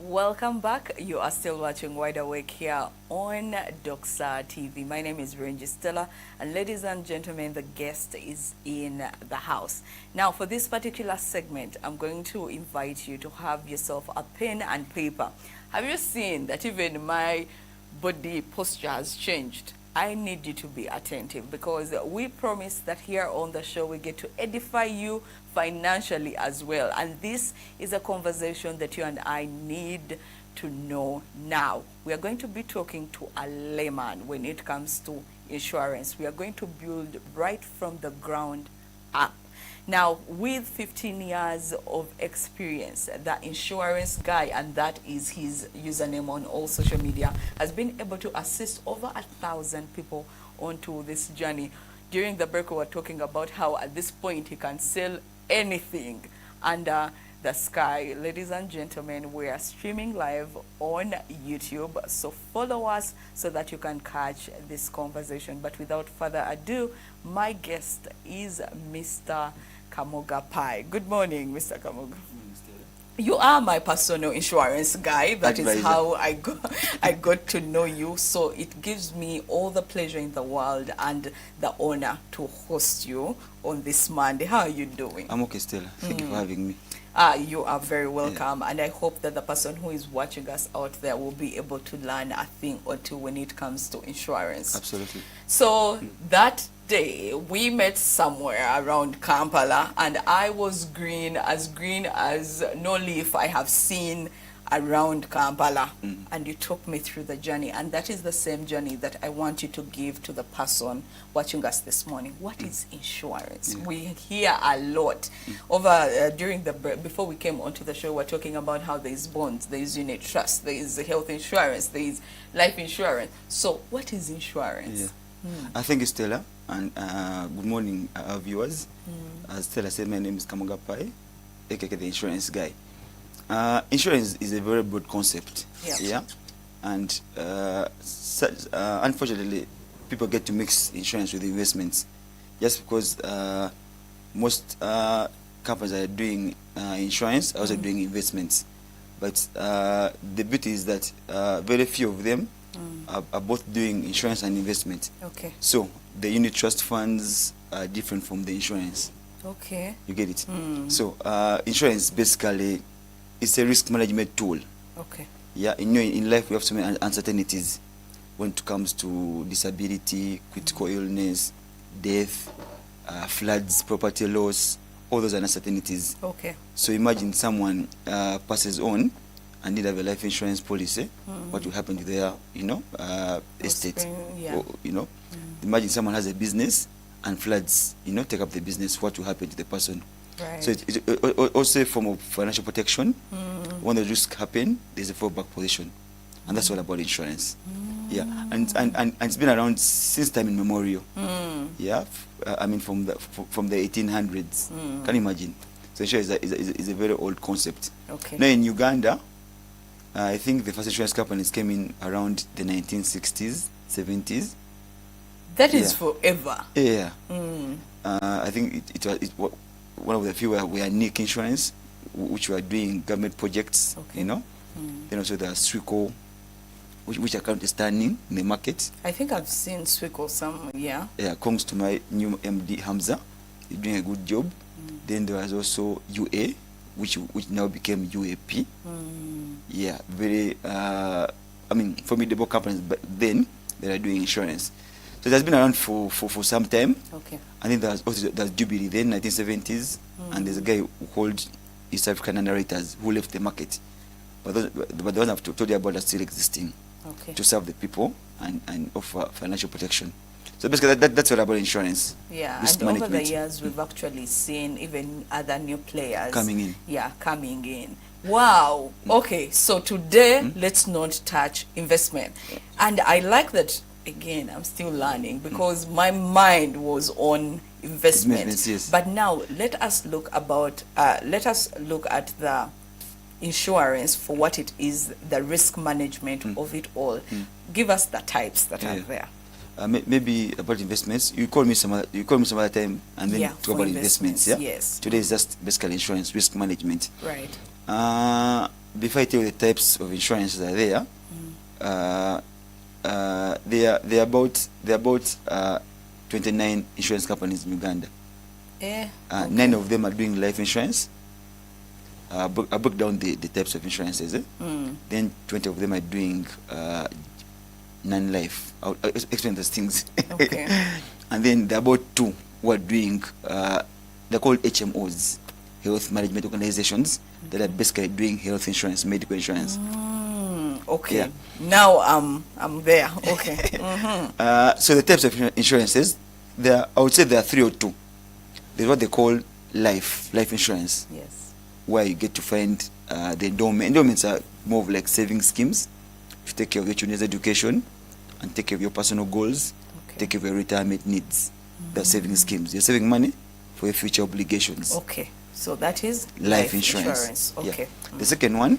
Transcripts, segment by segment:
Welcome back. You are still watching Wide Awake here on Doxa TV. My name is Renji Stella, and ladies and gentlemen, the guest is in the house. Now, for this particular segment, I'm going to invite you to have yourself a pen and paper. Have you seen that even my body posture has changed? I need you to be attentive because we promise that here on the show we get to edify you financially as well. And this is a conversation that you and I need to know now. We are going to be talking to a layman when it comes to insurance. We are going to build right from the ground up. Now, with 15 years of experience, the insurance guy, and that is his username on all social media, has been able to assist over 1,000 people onto this journey. During the break, we were talking about how at this point he can sell anything under the sky. Ladies and gentlemen, we are streaming live on YouTube, so follow us so that you can catch this conversation. But without further ado, my guest is Mr. Kamoga Pai. Good morning, Mr. Kamoga. You are my personal insurance guy. That is how I got to know you. So it gives me all the pleasure in the world and the honor to host you on this Monday. How are you doing? I'm okay, Stella. Thank you for having me. You are very welcome. Yeah. And I hope that the person who is watching us out there will be able to learn a thing or two when it comes to insurance. Absolutely. So that day we met somewhere around Kampala, and I was green as no leaf I have seen around Kampala. And you took me through the journey, and that is the same journey that I want you to give to the person watching us this morning. What is insurance? We hear a lot over during the before we came onto the show. We're talking about how there is bonds, there is unit trust, there is health insurance, there is life insurance. So what is insurance? I thank you, Stella, and good morning, viewers. As Stella said, my name is Kamoga Pai, aka the insurance guy. Insurance is a very broad concept, and unfortunately, people get to mix insurance with investments, just because most companies are doing insurance, are also doing investments. But the beauty is that very few of them are both doing insurance and investment. Okay. So the unit trust funds are different from the insurance. Okay. You get it? So insurance basically is a risk management tool. Okay. Yeah, in life we have so many uncertainties when it comes to disability, critical illness, death, floods, property loss. All those are uncertainties. Okay. So imagine someone passes on and need have a life insurance policy. What will happen to their, estate? Or, imagine someone has a business and floods, take up the business. What will happen to the person? Right. So it's also a form of financial protection. When the risk happen, there's a fallback position, and that's all about insurance. Yeah, and it's been around since time immemorial. Yeah, I mean from the 1800s. Can you imagine? So insurance is a very old concept. Okay. Now in Uganda, I think the first insurance companies came in around the 1960s, 70s. That is forever. Yeah. I think it was one of the few were Nick Insurance, which were doing government projects. Okay. Then also there's Swico, which are currently standing in the market. I think I've seen Swico some, yeah. Yeah, comes to my new MD Hamza. He's doing a good job. Then there was also UA, which now became UAP. Yeah, very formidable companies, but then they are doing insurance. So it has been around for some time. Okay. I think there's Jubilee then, 1970s, and there's a guy who called East African Narrators who left the market. But the ones I've told you about are still existing to serve the people and offer financial protection. So basically that's all about insurance. Yeah, risk and management. over the years we've actually seen even other new players coming in. Yeah, coming in. Wow. Okay, so today let's not touch investment. And I like that, again, I'm still learning because my mind was on investment. Yes. But now let us look at the insurance for what it is, the risk management of it all. Give us the types that are there. Maybe about investments. You call me some other time and then talk about investments. Yeah. Yes. Today is just basically insurance risk management. Right. Before I tell you the types of insurances that are there, there are about 29 insurance companies in Uganda. Okay. 9 of them are doing life insurance. I broke down the types of insurances. Then 20 of them are doing non-life. I'll explain those things. Okay. And then there are about 2 who are doing, they're called HMOs, health management organizations, that are basically doing health insurance, medical insurance. Okay. Yeah. Now I'm there. Okay. So the types of insurances, I would say there are 3 or 2. There's what they call life insurance, Yes. where you get to find the endowment. Endowments are more of like saving schemes to take care of your children's education and take care of your personal goals, Okay. take care of your retirement needs. They're saving schemes. You're saving money for your future obligations. Okay. So that is Life insurance. Okay. Yeah. The second one,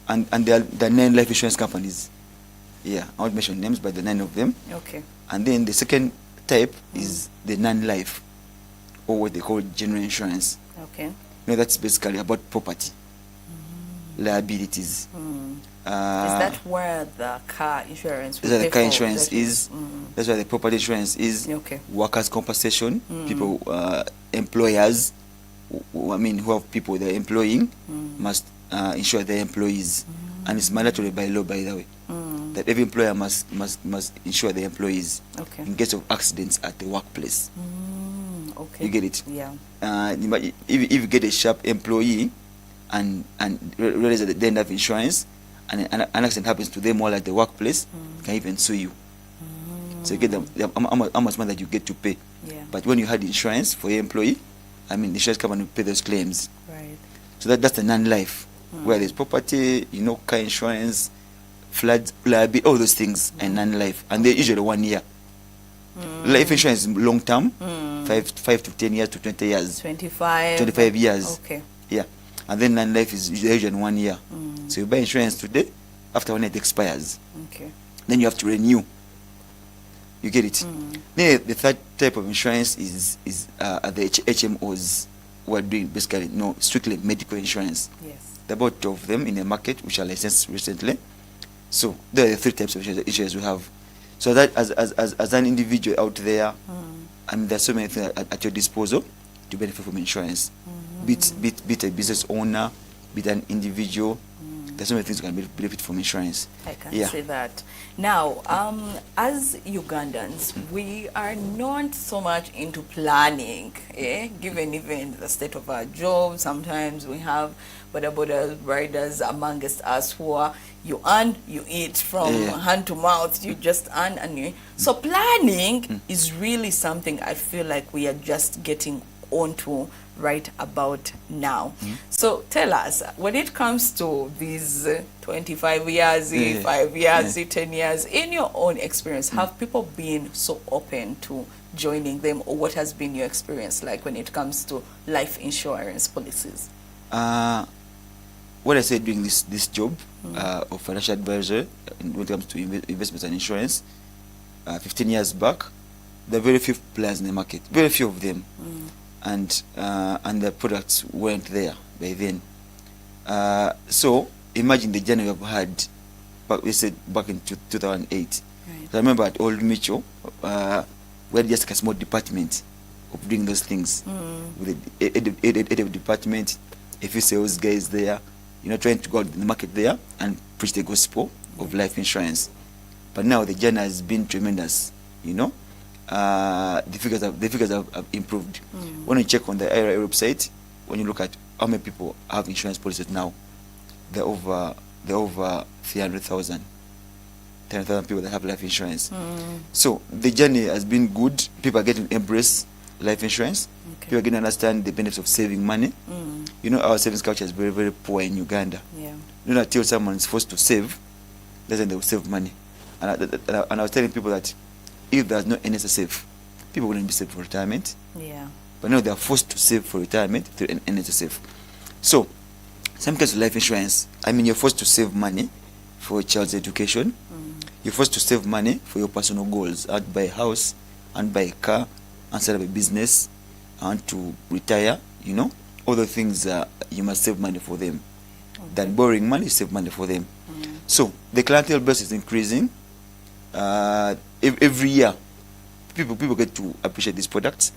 and there are 9 life insurance companies. Yeah, I won't mention names, but the 9 of them. Okay. And then the second type is the non-life, or what they call general insurance. Okay. You know, that's basically about property, liabilities. Is that where the car insurance? That's where the pay car for insurance that? is. That's where the property insurance is. Okay. Workers' compensation. People, employers, who have people they're employing, must insure their employees, and it's mandatory by law, by the way, that every employer must insure their employees Okay. in case of accidents at the workplace. Okay. You get it? Yeah. If you get a sharp employee and realize that they don't have insurance, and an accident happens to them while at the workplace, can even sue you. So you get how much money that you get to pay. Yeah. But when you had insurance for your employee, the insurance company will pay those claims. Right. So that's the non-life, where there's property, car insurance, flood liability, all those things, and non-life, and they're usually 1 year. Life insurance is long term, 5 to 10 years to 20 years, 25 years. Okay. Yeah, and then non-life is usually 1 year. So you buy insurance today, after 1 year it expires. Okay. Then you have to renew. You get it? Then the third type of insurance is the HMOs, who are doing basically strictly medical insurance. Yes. There are about 2 of them in the market, which are licensed recently. So there are the 3 types of insurance we have. So that as an individual out there, there's so many things at your disposal to benefit from insurance. Be it a business owner, be it an individual. There's so many things you can benefit from insurance. I can say that. Now, as Ugandans, we are not so much into planning, given even the state of our job. Sometimes we have boda riders amongst us who are, you earn, you eat, from hand to mouth, you just earn and you. So planning is really something I feel like we are just getting onto right about now. So tell us, when it comes to these 25 years, 5 years, 10 years, in your own experience, have people been so open to joining them, or what has been your experience like when it comes to life insurance policies? What I said doing this job of financial advisor when it comes to investments and insurance, 15 years back, there are very few players in the market, very few of them. And the products weren't there by then. So imagine the journey we've had back in 2008. Right. So I remember at Old Mitchell, we had just a small department of doing those things. With the head of department, a few sales guys there, trying to go out in the market there and preach the gospel of life insurance. But now the journey has been tremendous, the figures have improved. When you check on the IRA website, when you look at how many people have insurance policies now, they're over 300,000 people that have life insurance. So the journey has been good. People are getting to embrace life insurance. Okay. People are getting to understand the benefits of saving money. Our savings culture is very, very poor in Uganda. Yeah. Until someone is forced to save, then they will save money. And I was telling people that if there's no NSSF, people wouldn't be saved for retirement. Yeah. But now they are forced to save for retirement through an NSSF. So, some kinds of life insurance, you're forced to save money for a child's education. You're forced to save money for your personal goals. I want to buy a house, and buy a car, and set up a business, and to retire, all the things you must save money for them. than borrowing money, save money for them. So the clientele base is increasing. Every year, people get to appreciate these products.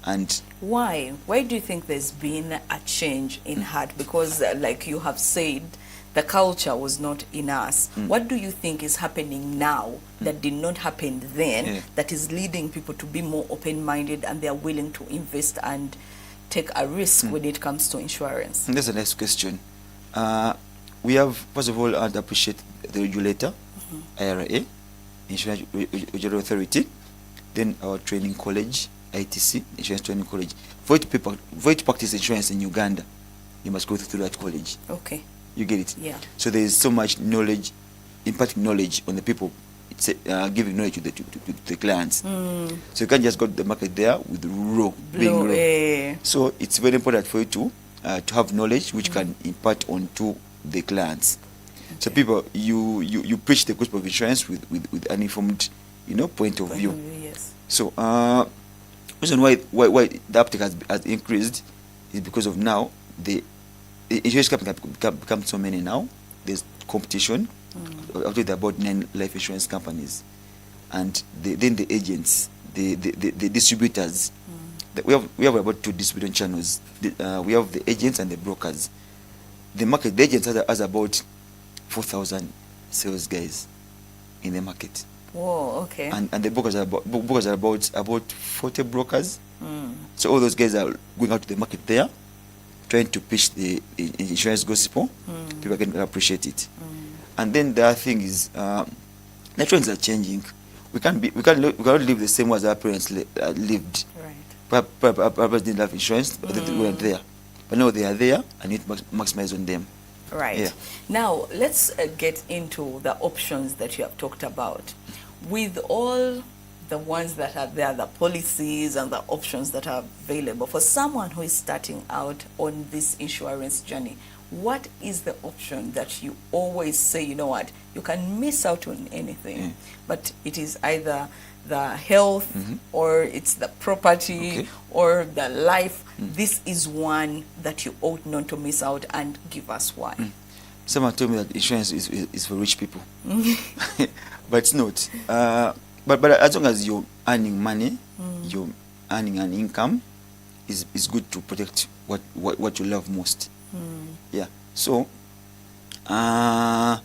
And why do you think there's been a change in heart? Because like you have said, the culture was not in us. What do you think is happening now that did not happen then, that is leading people to be more open-minded and they are willing to invest and take a risk when it comes to insurance? that's the next question. We have, first of all, I'd appreciate the regulator, IRA, Insurance Regulatory Authority, then our training college, ITC, Insurance Training College. For you to practice insurance in Uganda, you must go through that college. Okay. You get it? Yeah. So there is so much knowledge, imparting knowledge on the people, it's giving knowledge to the clients. So you can't just go to the market there with being raw. So it's very important for you to have knowledge which can impart onto the clients. Okay. So people, you preach the gospel of insurance with an informed, point of view. Yes. So reason why the uptake has increased is because of now the insurance companies have become so many now. There's competition. I've told you about 9 life insurance companies, and then the agents, the distributors. We have about 2 distribution channels. We have the agents and the brokers. The agents has about 4,000 sales guys in the market. Whoa, okay. And the brokers are about 40 brokers. So all those guys are going out to the market there, trying to pitch the insurance gospel. People can appreciate it. And then the other thing is, the trends are changing. We can't live the same way as our parents lived. Right. Our parents didn't have insurance, but they weren't there. But now they are there, and you need to maximize on them. Right. Yeah. Now let's get into the options that you have talked about. With all the ones that are there, the policies and the options that are available for someone who is starting out on this insurance journey, what is the option that you always say, you know what, you can miss out on anything, but it is either the health or it's the property or the life. This is one that you ought not to miss out, and give us why. Someone told me that insurance is for rich people. But it's not. But as long as you're earning money, you're earning an income, is good to protect what you love most. Yeah. So the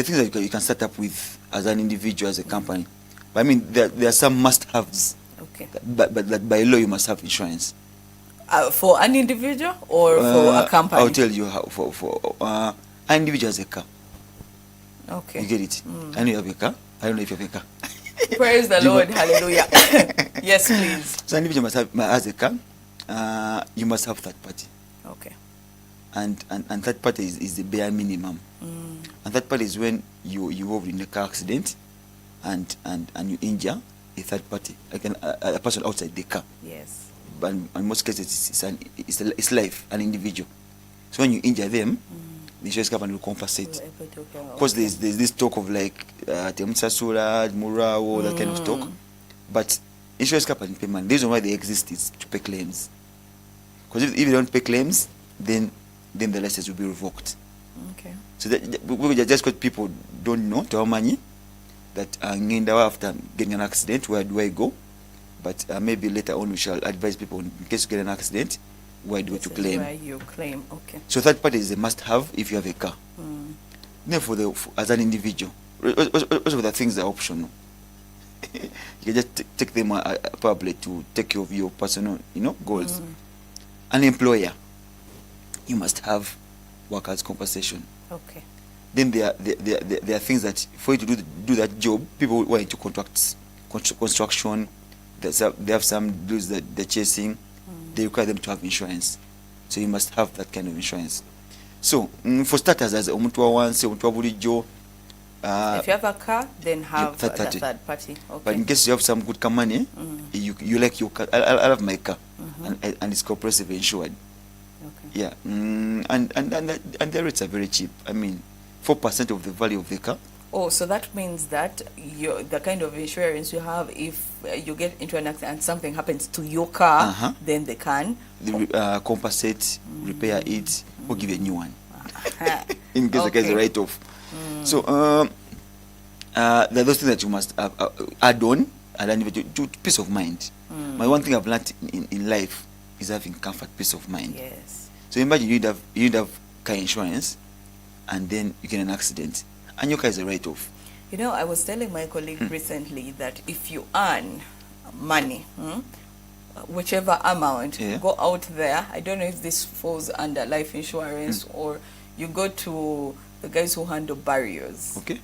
things that you can start up with as an individual, as a company. But I mean, there are some must-haves. Okay. But by law you must have insurance. For an individual or for a company? I'll tell you how. For an individual has a car. Okay. You get it? I know you have a car. I don't know if you have a car. Praise the Lord. Hallelujah. Yes, please. So an individual has a car. You must have third party. Okay. And third party is the bare minimum. And third party is when you involved in a car accident and you injure a third party, like a person outside the car. Yes. But in most cases it's life, an individual. So when you injure them, the insurance company will compensate. Because there's this talk of like Temsasura, Murao, that kind of talk. But insurance company pay money. The reason why they exist is to pay claims. Because if you don't pay claims, then the license will be revoked. Okay. So we just because people don't know to how money that after getting an accident, where do I go? But maybe later on we shall advise people in case you get an accident, where do you to claim? Where you claim, okay. So third party is a must-have if you have a car. Then as an individual, also the things are optional. You can just take them probably to take care of your personal, goals. An employer, you must have workers' compensation. Okay. Then there are things that for you to do that job, people who are into construction, they have some bills that they're chasing. They require them to have insurance. So you must have that kind of insurance. So for starters, as bulijo, if you have a car, then have the third party. Okay. But in case you have some good car money, you like your car. I have my car, and it's comprehensive insured. Okay. Yeah, and the rates are very cheap. I mean, 4% of the value of the car. Oh, so that means that the kind of insurance you have, if you get into an accident and something happens to your car, then they can compensate, repair it, or give a new one. in case the case is a Okay. write-off. So there are those things that you must add on, and then to peace of mind. My one thing I've learned in life is having comfort, peace of mind. Yes. So imagine you'd have car insurance, and then you get an accident, and your car is a write-off. You know, I was telling my colleague recently that if you earn money, whichever amount, Yeah. go out there. I don't know if this falls under life insurance or you go to the guys who handle barriers Okay.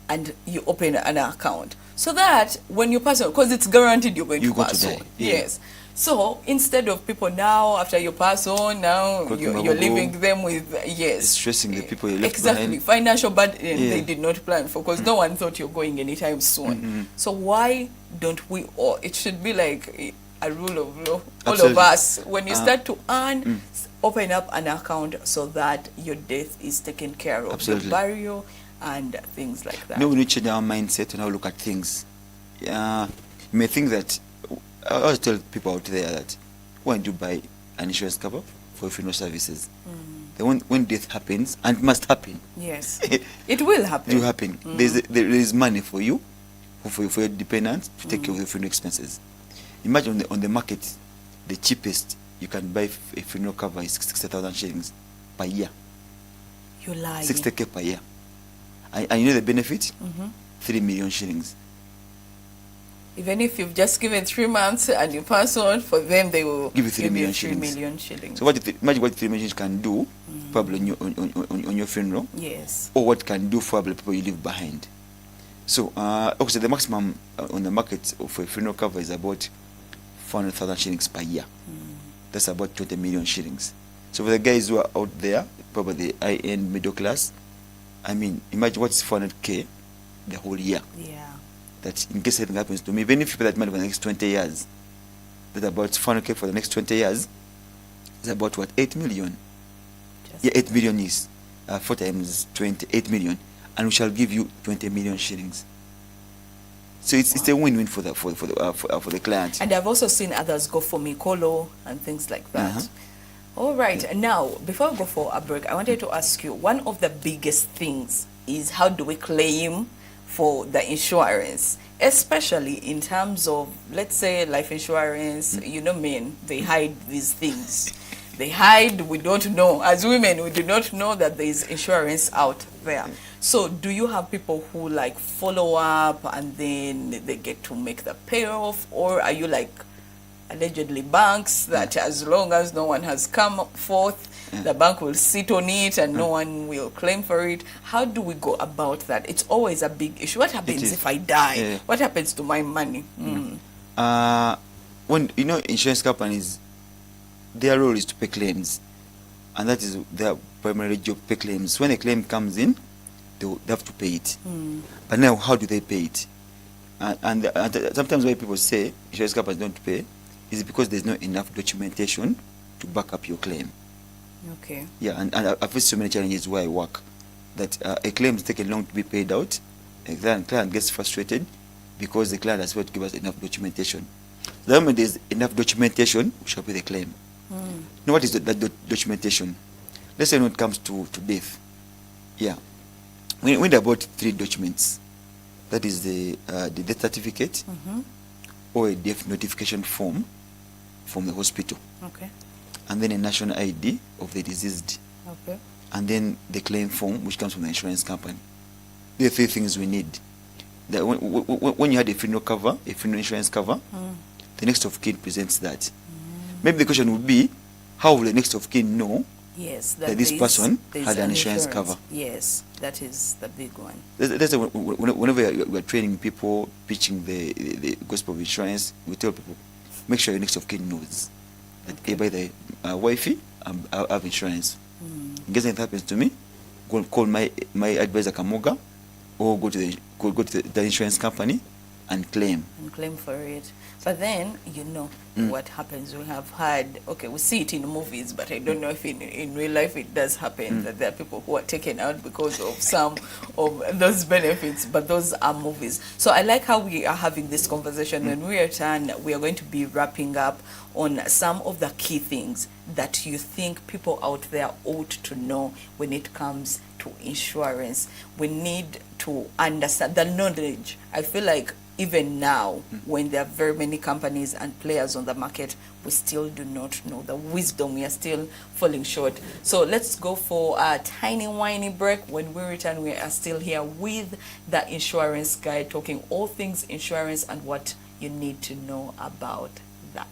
and you open an account. So that when you pass on, because it's guaranteed you're going You're to going pass to die, on. yeah. Yes. So instead of people now, after you pass on, now Got you're Kamoga. leaving them with, yes. Stressing the people you left Exactly. behind. Financial burden Yeah. they did not plan for because no one thought you're going anytime soon. So why don't we all, it should be like a rule of law, all of Absolutely. us, when you start to earn, open up an account so that your death is taken care of, Absolutely. your burial and things like that. No, we need to change our mindset and how we look at things. You may think that, I always tell people out there that when you buy an insurance cover for funeral services, then when death happens, and it must happen, Yes. It will happen. it will happen. There is money for you, for your dependents to take care of the funeral expenses. Imagine on the market, the cheapest you can buy a funeral cover is 60,000 shillings per year. You lie. 60k per year. And you know the benefit? 3 million shillings. Even if you've just given 3 months and you pass on, for them they will Give you 3 million 3 shillings. million shillings. So imagine what 3 million can do, probably on your funeral, Yes. or what can do for the people you leave behind. So, obviously, the maximum on the market for a funeral cover is about 400,000 shillings per year. That's about 20 million shillings. So, for the guys who are out there, probably the high-end middle class, I mean, imagine what's 400k the whole year. Yeah. That in case anything happens to me, even if you pay that money for the next 20 years, that's about 400k for the next 20 years, is about what, 8 million? Just Yeah, 8 million is 4 times 20, 8 million, and we shall give you 20 million shillings. So it's a win-win for the client. And I've also seen others go for Mikolo and things like that. Uh-huh. All right. Now, before we go for a break, I wanted to ask you, one of the biggest things is how do we claim for the insurance, especially in terms of, let's say, life insurance. You know, men, they hide these things. They hide, we don't know. As women, we do not know that there is insurance out there. So do you have people who like follow up and then they get to make the payoff, or are you like allegedly banks that as long as no one has come forth, the bank will sit on it and no one will claim for it? How do we go about that? It's always a big issue. What happens is. if I die? Yeah. What happens to my money? When insurance companies, their role is to pay claims, and that is their primary job, pay claims. When a claim comes in, they have to pay it. But now, how do they pay it? And sometimes why people say insurance companies don't pay is because there's not enough documentation to back up your claim. Okay. Yeah, and I've faced so many challenges where I work that a claim is taking long to be paid out. A client gets frustrated because the client has failed to give us enough documentation. The moment there's enough documentation, we shall pay the claim. Now, what is that documentation? Let's say when it comes to death. Yeah. We need about 3 documents. That is the death certificate or a death notification form from the hospital, Okay. and then a national ID of the deceased, Okay. and then the claim form which comes from the insurance company. There are 3 things we need. That when you had a funeral cover, a funeral insurance cover, the next of kin presents that. Maybe the question would be, how will the next of kin know Yes, that this person there's had an insurance cover? Yes, that is the big one. That's whenever we're training people, pitching the gospel of insurance, we tell people, make sure your next of kin knows that, hey, by the wifey, I have insurance. In case anything happens to me, go and call my advisor Kamoga, or go to the insurance company and claim. For it. But then, what happens, we have had, okay, we see it in movies, but I don't know if in real life it does happen, that there are people who are taken out because of some of those benefits, but those are movies. So I like how we are having this conversation. When we return, we are going to be wrapping up on some of the key things that you think people out there ought to know when it comes to insurance. We need to understand the knowledge. I feel like even now, when there are very many companies and players on the market, we still do not know the wisdom. We are still falling short. So let's go for a tiny whiny break. When we return, we are still here with the insurance guy, talking all things insurance and what you need to know about that.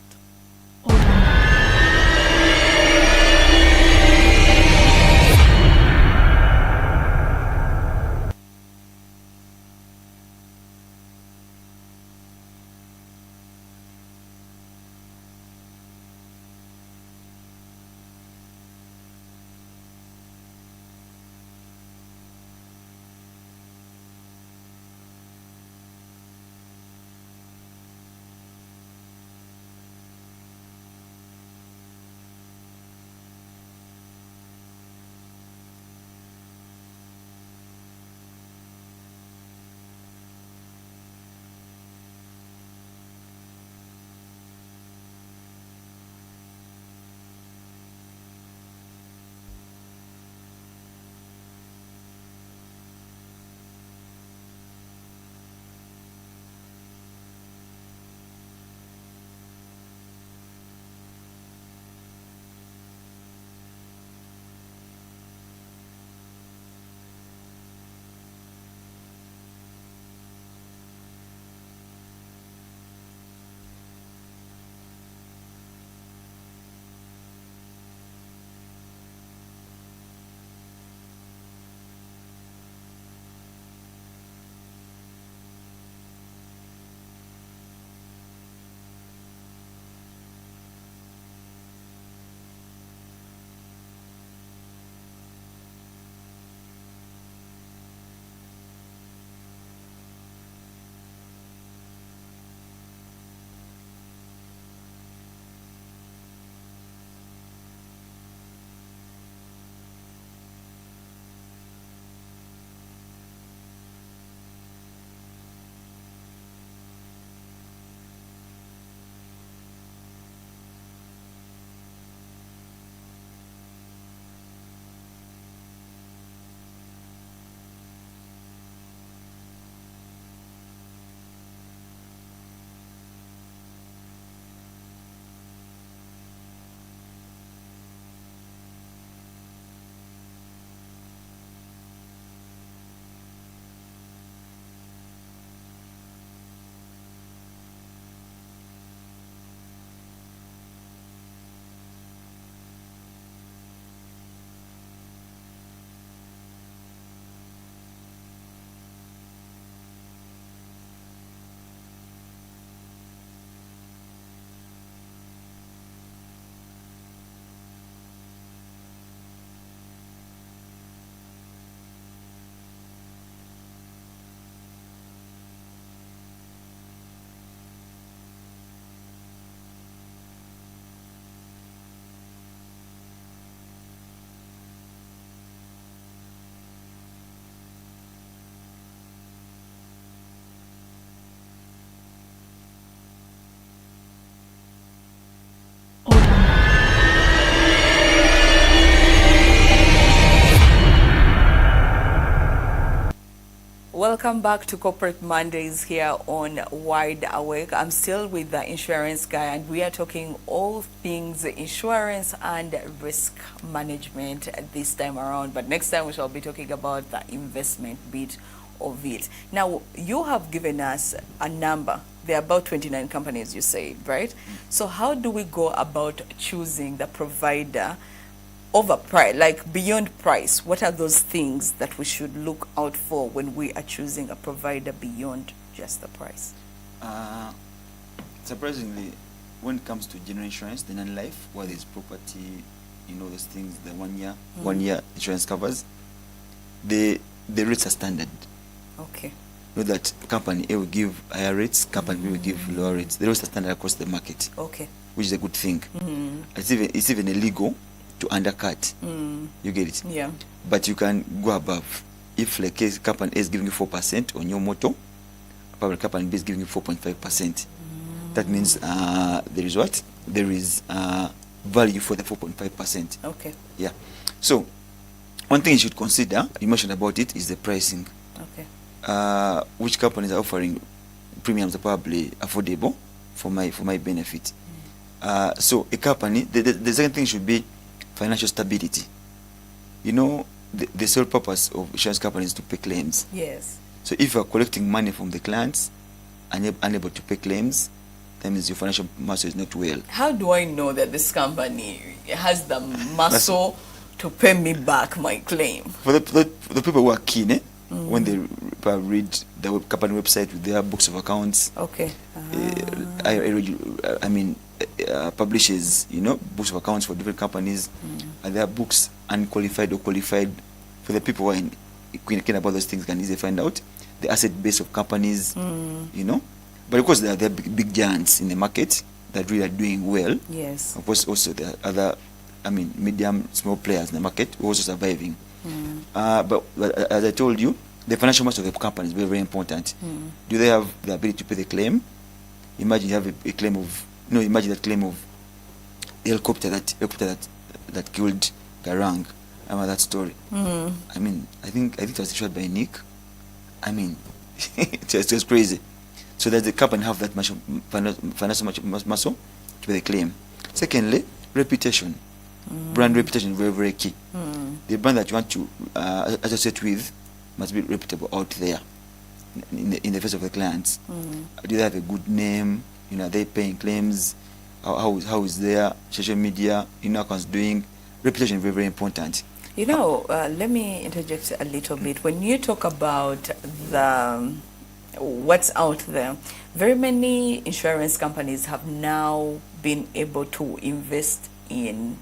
Welcome back to Corporate Mondays here on Wide Awake. I'm still with the insurance guy, and we are talking all things insurance and risk management this time around. But next time we shall be talking about the investment bit of it. Now, you have given us a number. There are about 29 companies, you say, right? So how do we go about choosing the provider over price, like beyond price? What are those things that we should look out for when we are choosing a provider beyond just the price? Surprisingly, when it comes to general insurance, the non-life, where there's property, those things, the 1 year, 1 year insurance covers, the rates are standard. Okay. know that company A will give higher rates, company B will give lower rates. The rates are standard across the market, Okay. which is a good thing. It's even illegal to undercut. You get it? Yeah. But you can go above. If like case company A is giving you 4% on your motor, probably company B is giving you 4.5%. That means there is what? There is value for the 4.5%. Okay. Yeah. So one thing you should consider, you mentioned about it, is the pricing. Okay. Which companies are offering premiums are probably affordable for my benefit. So a company, the second thing should be financial stability. You know, the sole purpose of insurance companies is to pay claims. Yes. So if you are collecting money from the clients and you're unable to pay claims, that means your financial muscle is not well. How do I know that this company has the muscle to pay me back my claim? For the people who are keen, when they read the company website with their books of accounts, Okay. I mean, publishes, you know, books of accounts for different companies, and their books unqualified or qualified. For the people who are keen about those things, can easily find out the asset base of companies, you know. But of course, there are big giants in the market that really are doing well. Yes. Of course, also there are other, I mean, medium, small players in the market who are also surviving. But as I told you, the financial muscle of the company is very, very important. Do they have the ability to pay the claim? Imagine you have a claim of, imagine that claim of the helicopter that killed Garang. I remember that story. I mean, I think it was shot by Nick. I mean, it's just crazy. So that the company have that much financial muscle to pay the claim. Secondly, reputation. Brand reputation is very, very key. The brand that you want to associate with must be reputable out there in the face of the clients. Do they have a good name? You know, are they paying claims? How is their social media? You know, accounts doing? Reputation is very, very important. You know, let me interject a little bit. When you talk about the what's out there, very many insurance companies have now been able to invest in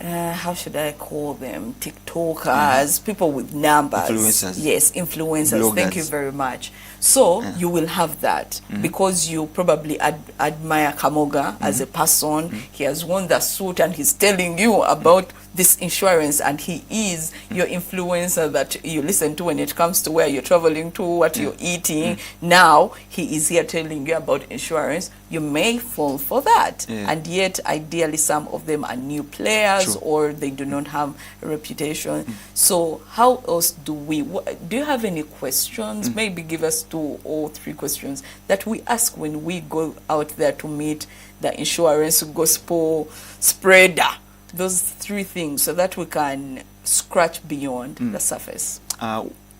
how should I call them? TikTokers, people with numbers. Influencers. Yes, influencers. Bloggers. Thank you very much. So you will have that because you probably admire Kamoga as a person. He has worn the suit and he's telling you about this insurance, and he is your influencer that you listen to when it comes to where you're traveling to, what you're eating. Now he is here telling you about insurance. You may fall for that, and yet ideally some of them are new players. True. Or they do not have a reputation. So how else do we, do you have any questions? Maybe give us 2 or 3 questions that we ask when we go out there to meet the insurance gospel spreader. Those 3 things, so that we can scratch beyond the surface.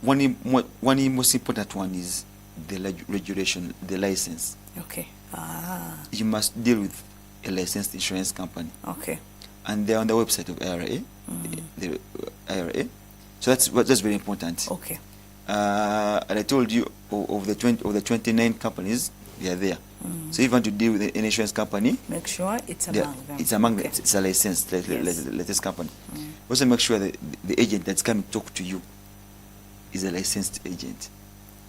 One most important one is the regulation, the license. Okay. You must deal with a licensed insurance company. Okay. And they're on the website of IRA, the IRA. So that's very important. Okay. And I told you of the 29 companies, they are there. So if you want to deal with an insurance company, make sure it's among them. It's among them. Okay. It's a licensed latest company. Also make sure that the agent that's coming to talk to you is a licensed agent.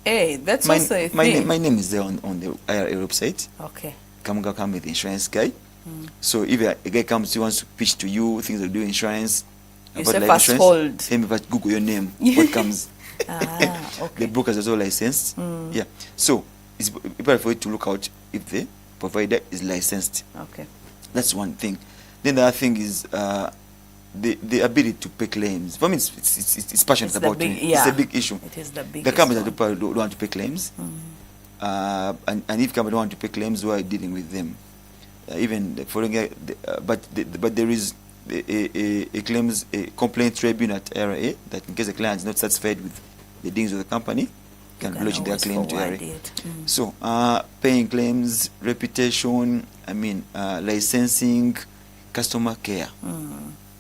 Hey, that's also a thing. My name is there on the IRA website. Okay. Kamoga come with the insurance guy. So if a guy comes, he wants to pitch to you things to do insurance, You about say life fast insurance, hold. tell me first, Google your name, what comes. Okay. The brokers are all licensed. Yeah. So it's important for you to look out if the provider is licensed. Okay. That's one thing. Then the other thing is the ability to pay claims. For me, it's passionate about it. It's a big issue. It is the biggest The companies one. that don't want to pay claims, and if companies don't want to pay claims, who are dealing with them? Even the following, but there is a claims complaint tribunal at IRA that in case the client is not satisfied with the dealings of the company, can lodge their always claim to IRA. forward it. So paying claims, reputation, licensing, customer care.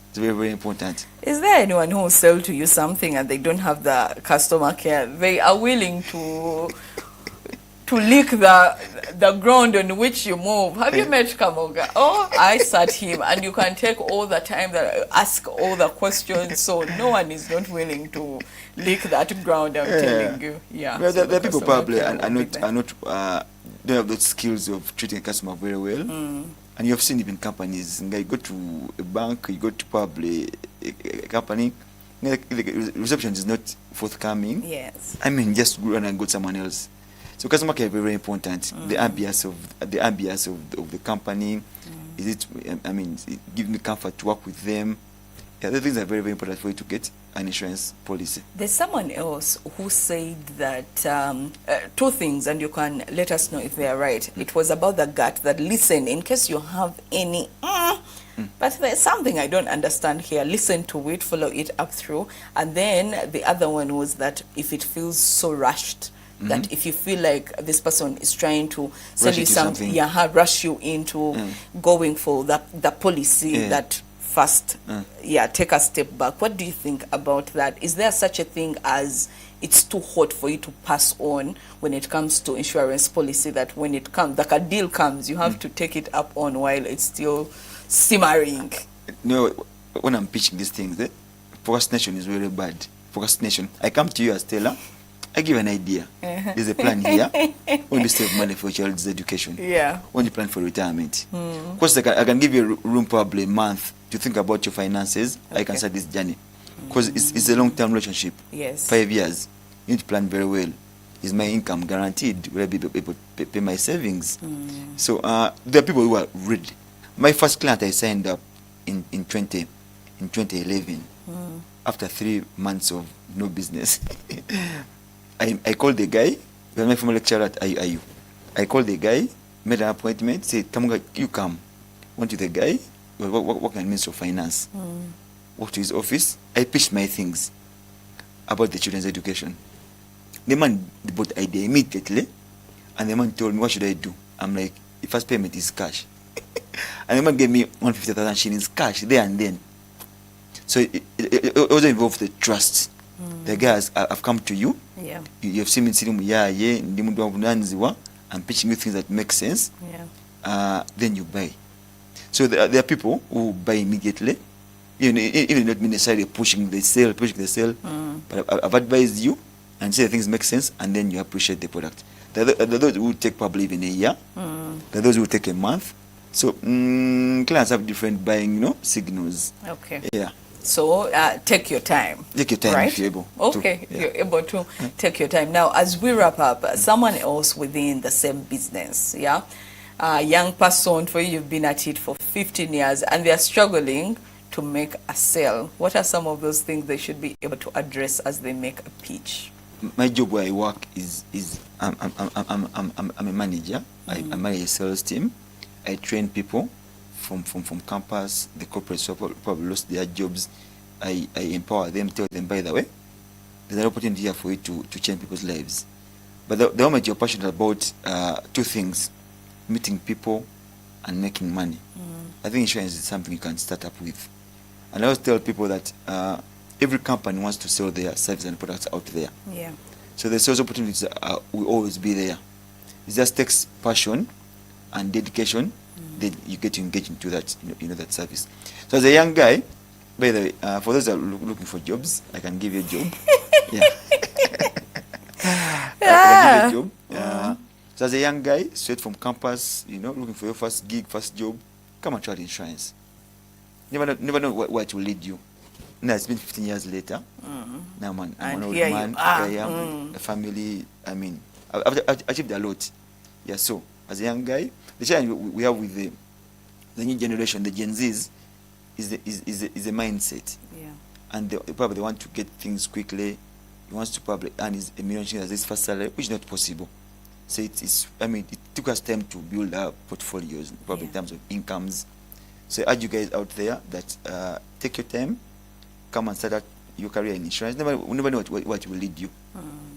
It's very, very important. Is there anyone who will sell to you something and they don't have the customer care? They are willing to lick the ground on which you move. Have you met Kamoga? Oh, I sat him, and you can take all the time that I ask all the questions. So no one is not willing to lick that ground. I'm telling you. Yeah. Well, so the people customer probably care are will be not there. are not don't have those skills of treating a customer very well. And you've seen even companies. You go to a bank, you go to probably a company, the reception is not forthcoming. Yes. I mean, just run and go to someone else. So customer care is very, very important. The ambience of the company. Is it? I mean, it gives me comfort to work with them. Yeah, the things are very, very important for you to get an insurance policy. There's someone else who said that two things, and you can let us know if they are right. It was about the gut, that listen in case you have any. But there's something I don't understand here. Listen to it, follow it up through. And then the other one was that if it feels so rushed, that if you feel like this person is trying to sell Rush you into something, something. rush you into going for the policy that first, take a step back. What do you think about that? Is there such a thing as it's too hot for you to pass on when it comes to insurance policy, that when it comes, like a deal comes, you have to take it up on while it's still simmering? No, when I'm pitching these things, procrastination is really bad. Procrastination. I come to you as Taylor, I give an idea. There's a plan here. When you save money for your child's education. Yeah. When you plan for retirement. Of course, I can give you room probably a month to think about your finances. I can start this journey. Because it's a long-term relationship. Yes. 5 years. You need to plan very well. Is my income guaranteed? Will I be able to pay my savings? So there are people who are ready. My first client I signed up in 2011. After 3 months of no business. I called the guy. He was my former lecturer at IU. I called the guy, made an appointment, said, Kamoga, you come. Went to the guy, working in Ministry of Finance. Walked to his office. I pitched my things about the children's education. The man bought the idea immediately, and the man told me, what should I do? I'm like, the first payment is cash. And the man gave me 150,000 shillings cash there and then. So it also involved the trust. The guys, I've come to you. Yeah. You have seen me sitting I'm pitching you things that make sense. Yeah. Then you buy. So there are people who buy immediately, even not necessarily pushing the sale. But I've advised you and say things make sense, and then you appreciate the product. There are those who take probably even a year. There are those who take a month. So clients have different buying, signals. Okay. Yeah. So take your time. Take your time, right? if you're able. Okay, to, you're able to take your time. Now, as we wrap up, someone else within the same business, young person, for you, you've been at it for 15 years, and they are struggling to make a sale. What are some of those things they should be able to address as they make a pitch? My job where I work is I'm a manager. I manage a sales team. I train people from campus. The corporates who probably lost their jobs. I empower them, tell them, by the way, there's an opportunity here for you to change people's lives. But the moment you're passionate about two things, meeting people and making money, I think insurance is something you can start up with. And I always tell people that every company wants to sell their services and products out there. Yeah. So the sales opportunities will always be there. It just takes passion and dedication. Then you get to engage into that, that service. So as a young guy, by the way, for those that are looking for jobs, I can give you a job. Yeah. I can give you a job. So as a young guy, straight from campus, looking for your first gig, first job, come and try insurance. Never know where it will lead you. Now it's been 15 years later. Now I'm an old man. I am a family. I mean, I've achieved a lot. Yeah. So as a young guy, the challenge we have with the new generation, the Gen Zs, is a mindset. Yeah. And they probably want to get things quickly. He wants to probably earn his $1 million as his first salary, which is not possible. So it took us time to build our portfolios, probably in terms of incomes. So I urge you guys out there that take your time, come and start out your career in insurance. Never know what will lead you.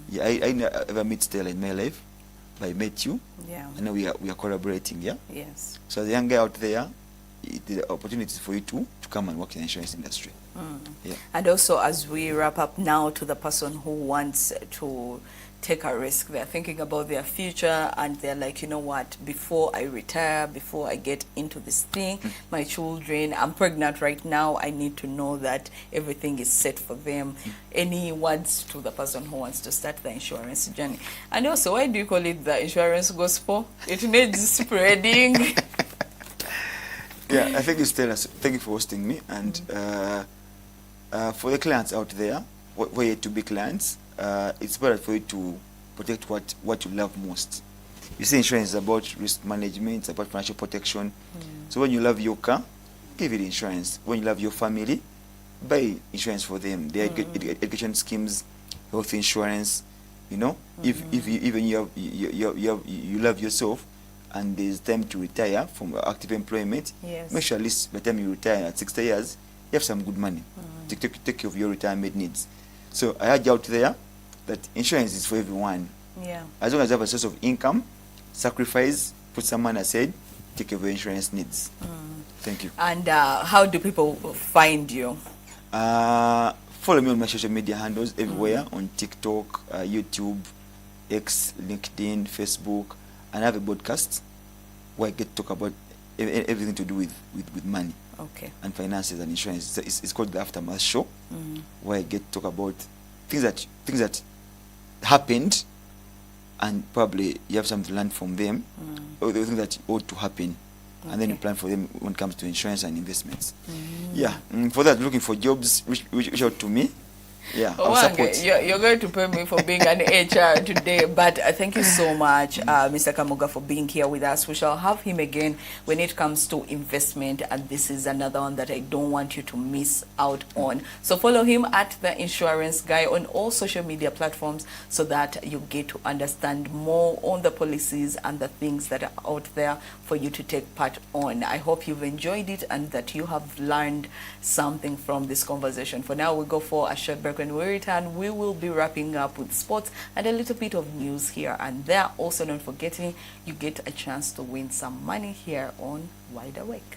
Yeah, I never met Stella in my life, but I met you. Yeah. And now we are collaborating. Yeah. Yes. So as a young guy out there, the opportunities for you to come and work in the insurance industry. Yeah. And also, as we wrap up now, to the person who wants to take a risk. They're thinking about their future, and they're like, you know what, before I retire, before I get into this thing, my children, I'm pregnant right now, I need to know that everything is set for them. Any words to the person who wants to start the insurance journey? And also, why do you call it the insurance gospel? It needs spreading. Yeah, I think it's Stella. Thank you for hosting me. And for the clients out there, where you to be clients, it's better for you to protect what you love most. You see, insurance is about risk management, it's about financial protection. So when you love your car, give it insurance. When you love your family, buy insurance for them. Their education schemes, health insurance. You know, if even you love yourself, and there's time to retire from active employment, Yes. make sure at least by the time you retire at 60 years, you have some good money to take care of your retirement needs. So I urge out there that insurance is for everyone. Yeah. As long as you have a source of income, sacrifice, put some money aside, take care of your insurance needs. Thank you. And how do people find you? Follow me on my social media handles everywhere, on TikTok, YouTube, X, LinkedIn, Facebook, and I have a podcast where I get to talk about everything to do with money Okay. and finances and insurance. It's called the Aftermath Show, where I get to talk about things that happened, and probably you have something to learn from them, or the things that ought to happen, and then you plan for them when it comes to insurance and investments. Yeah, for that, looking for jobs, reach out to me. Yeah, I'll support. You're going to pay me for being an HR today, but thank you so much, Mr. Kamoga, for being here with us. We shall have him again when it comes to investment, and this is another one that I don't want you to miss out on. So follow him at The Insurance Guy on all social media platforms so that you get to understand more on the policies and the things that are out there for you to take part on. I hope you've enjoyed it and that you have learned something from this conversation. For now, we go for a short break. When we return, we will be wrapping up with sports and a little bit of news here and there. Also, not forgetting, you get a chance to win some money here on Wide Awake.